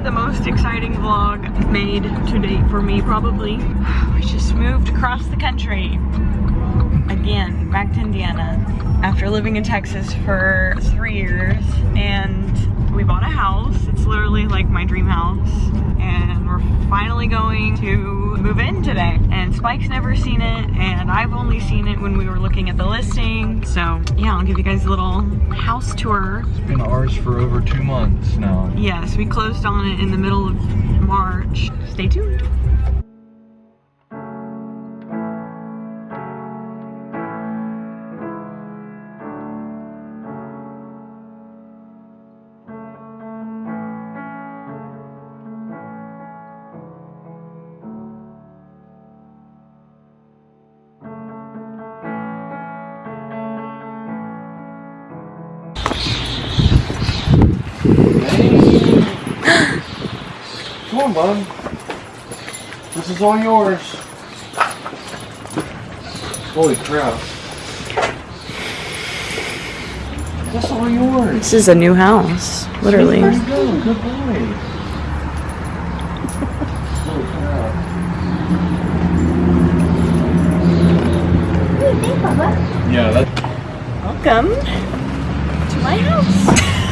the most exciting vlog made to date for me, probably. I just moved across the country again, back to Indiana after living in Texas for 3 years, and we bought a house. It's literally like my dream house, and we're finally going to move in today. And Spike's never seen it, and I've only seen it when we were looking at the listing. So yeah, I'll give you guys a little house tour. It's been ours for over 2 months now. Yes, we closed on it in the middle of March. Stay tuned. Come on, bud. This is all yours. Holy crap. That's all yours. This is a new house, literally. There you go. Good boy. Holy crap. What do you think, Papa? Yeah, that. Welcome to my house.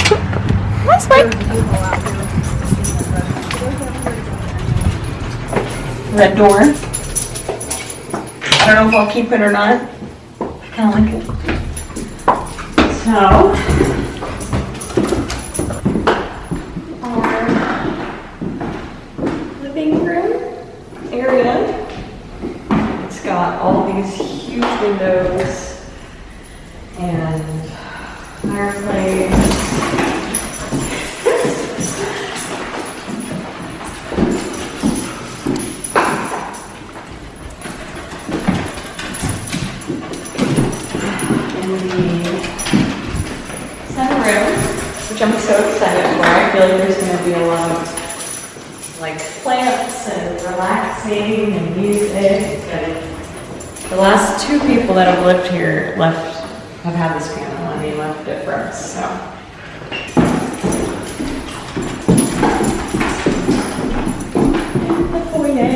Come on, Spike. Red door. I don't know if I'll keep it or not. I kind of like it. So, our living room area. It's got all these huge windows and fireplace. Which I'm so excited for. I feel like there's going to be a lot of like plants and relaxing and music. And the last 2 people that have lived here have had this piano and they left it for us. So. The foyer.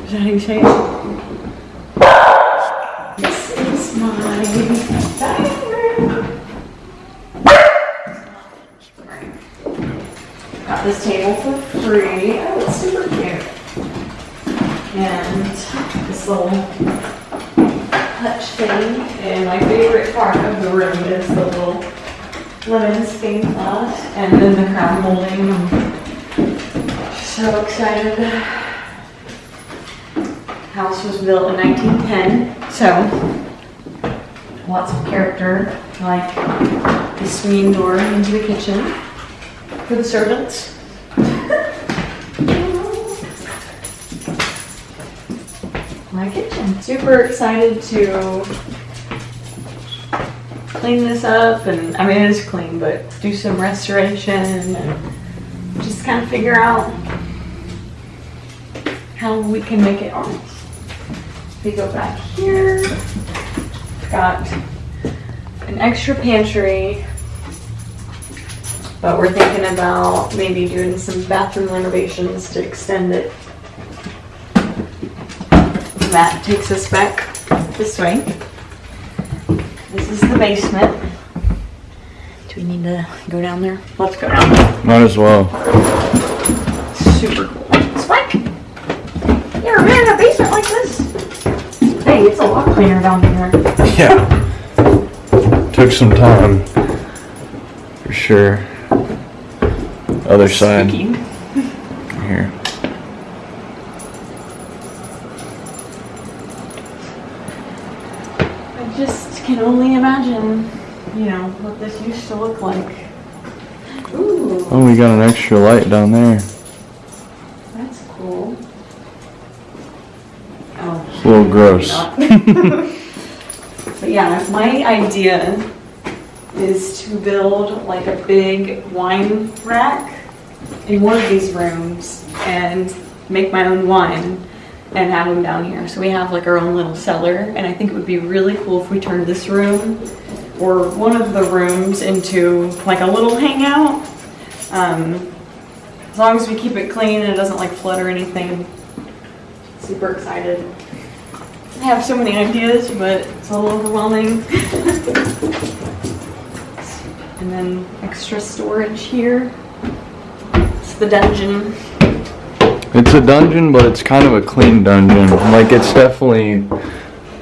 Is that how you say it? This is my dining room. Got this table for free. Oh, it's super cute. And this little hutch thing. And my favorite part of the room is the little lemon stain cloth and then the crown molding. I'm so excited. House was built in 1910, so lots of character, like the swinging door into the kitchen for the servants. My kitchen. Super excited to clean this up, and I mean it is clean, but do some restoration and just kind of figure out how we can make it ours. We go back here. Got an extra pantry, but we're thinking about maybe doing some bathroom renovations to extend it. That takes us back this way. This is the basement. Do we need to go down there? Let's go down there. Might as well. Super cool. Spike! You ever been in a basement like this? Hey, it's a lot cleaner down here. Yeah. Took some time. For sure. Other side. Sticky. Here. I just can only imagine, you know, what this used to look like. Ooh, Oh, we got an extra light down there. that's cool. Oh, It's a little gross. But yeah, my idea is to build like a big wine rack in one of these rooms and make my own wine and have them down here. So we have like our own little cellar, and I think it would be really cool if we turned this room or one of the rooms into like a little hangout. As long as we keep it clean and it doesn't like flood or anything. Super excited. I have so many ideas, but it's a little overwhelming. And then extra storage here. It's the dungeon. It's a dungeon, but it's kind of a clean dungeon. Like, it's definitely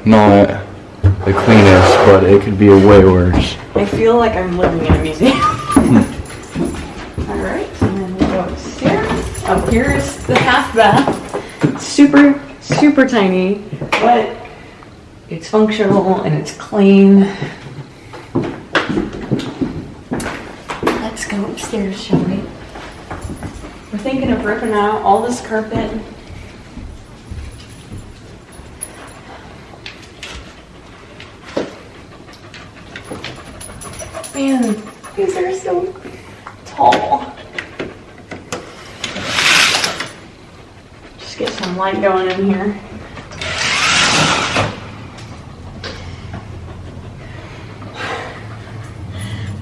not the cleanest, but it could be way worse. I feel like I'm living in a museum. Alright, and then we'll go upstairs. Up here is the half bath. Super, super tiny, but it's functional and it's clean. Let's go upstairs, shall we? We're thinking of ripping out all this carpet. Man, these are so tall. Just get some light going in here.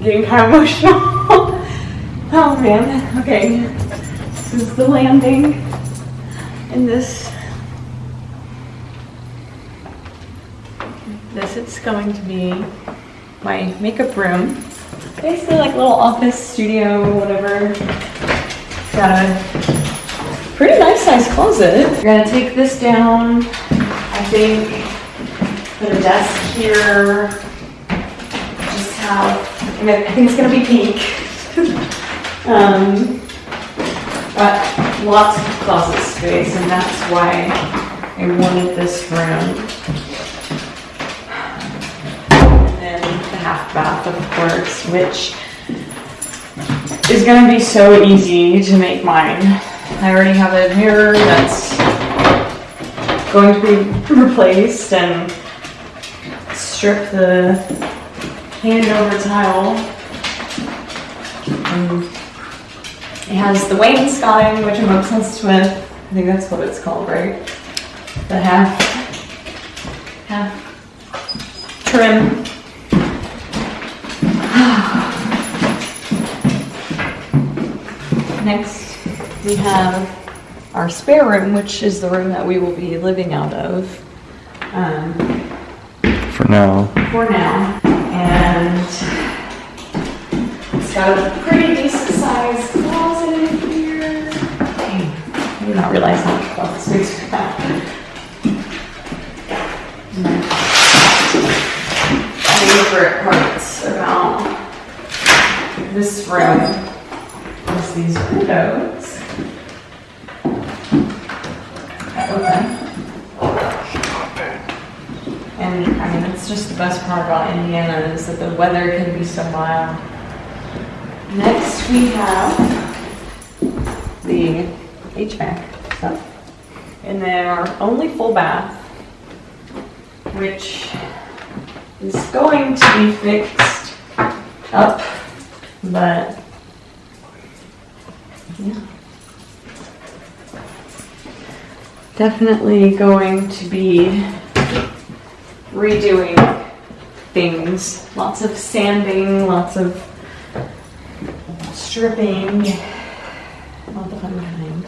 Getting kind of emotional. Oh man, okay. This is the landing. And this is going to be my makeup room. Basically like a little office, studio, whatever. Got a pretty nice sized closet. We're gonna take this down, I think, put a desk here. Just have, I think it's gonna be pink. But lots of closet space, and that's why I wanted this room. Half bath, of course, which is going to be so easy to make mine. I already have a mirror that's going to be replaced and strip the painted over tile. And it has the wainscoting, which I'm obsessed with. I think that's what it's called, right? The half trim. Next, we have our spare room, which is the room that we will be living out of. For now. And it's got a pretty decent sized closet in here. Dang, I did not realize how much closet space we have. My favorite parts about this room is these windows. Open. And I mean, it's just the best part about Indiana is that the weather can be so mild. Next we have the HVAC stuff. And then our only full bath, which is going to be fixed up, but yeah. Definitely going to be redoing things. Lots of sanding, lots of stripping, all the fun kind.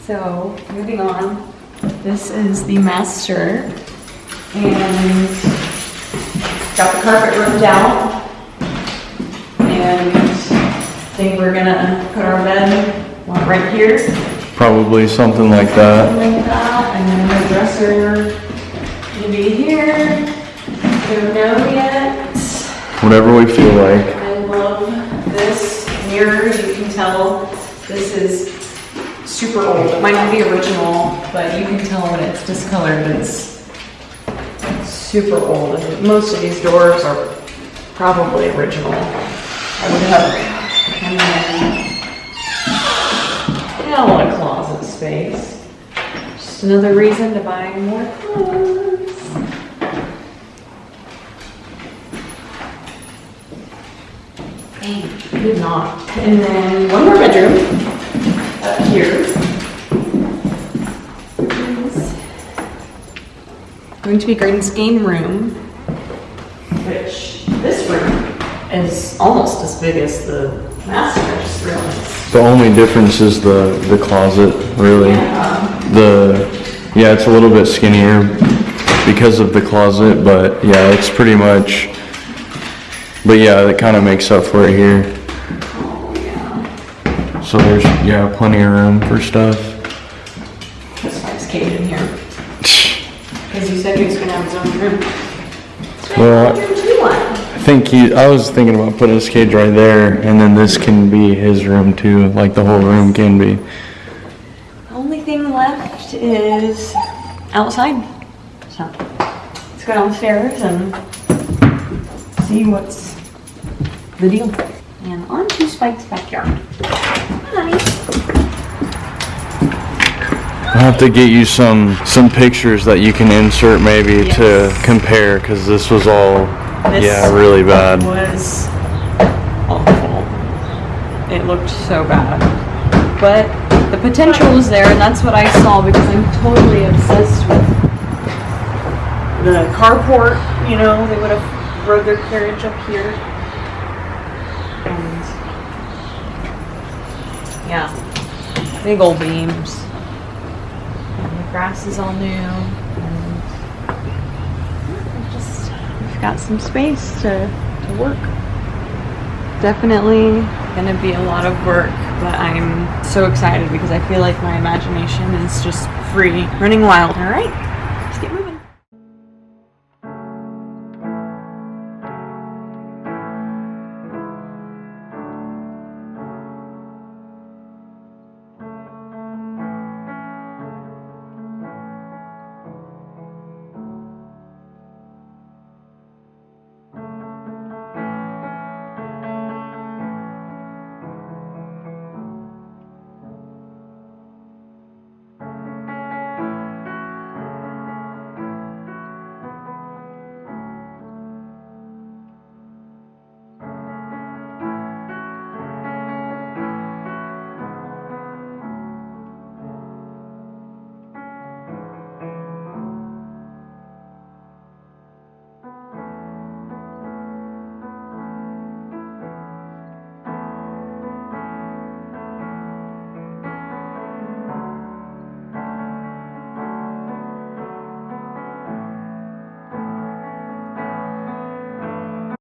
So, moving on. This is the master, and got the carpet ripped out, and I think we're gonna put our bed right here. Probably something like that. Something like that, and then the dresser will be here. Don't know yet. Whatever we feel like. I love this mirror. You can tell this is super old. It might not be original, but you can tell when it's discolored. It's super old. And most of these doors are probably original, I would hope. And then a lot of closet space. Just another reason to buy more clothes. Dang, did not. And then one more bedroom up here. Is going to be Graydon's game room. which this room is almost as big as the master's room. The only difference is the closet, really. Yeah, it's a little bit skinnier because of the closet, but yeah, it's pretty much, but yeah, it kind of makes up for it here. Oh, yeah. So there's, yeah, plenty of room for stuff. That's why it's Kate in here. Because he said he was going to have his own room. Well, I was thinking about putting his cage right there, and then this can be his room too, like the whole room can be. The only thing left is outside. So let's go downstairs and see what's the deal. And on to Spike's backyard. Honey. I'll have to get you some pictures that you can insert maybe to compare, because this was all, really bad. It was awful. It looked so bad. But the potential was there, and that's what I saw, because I'm totally obsessed with the carport. You know, they would have rode their carriage up here. And yeah, big old beams. And the grass is all new. And we've got some space to work. Definitely gonna be a lot of work, but I'm so excited because I feel like my imagination is just free, running wild. All right.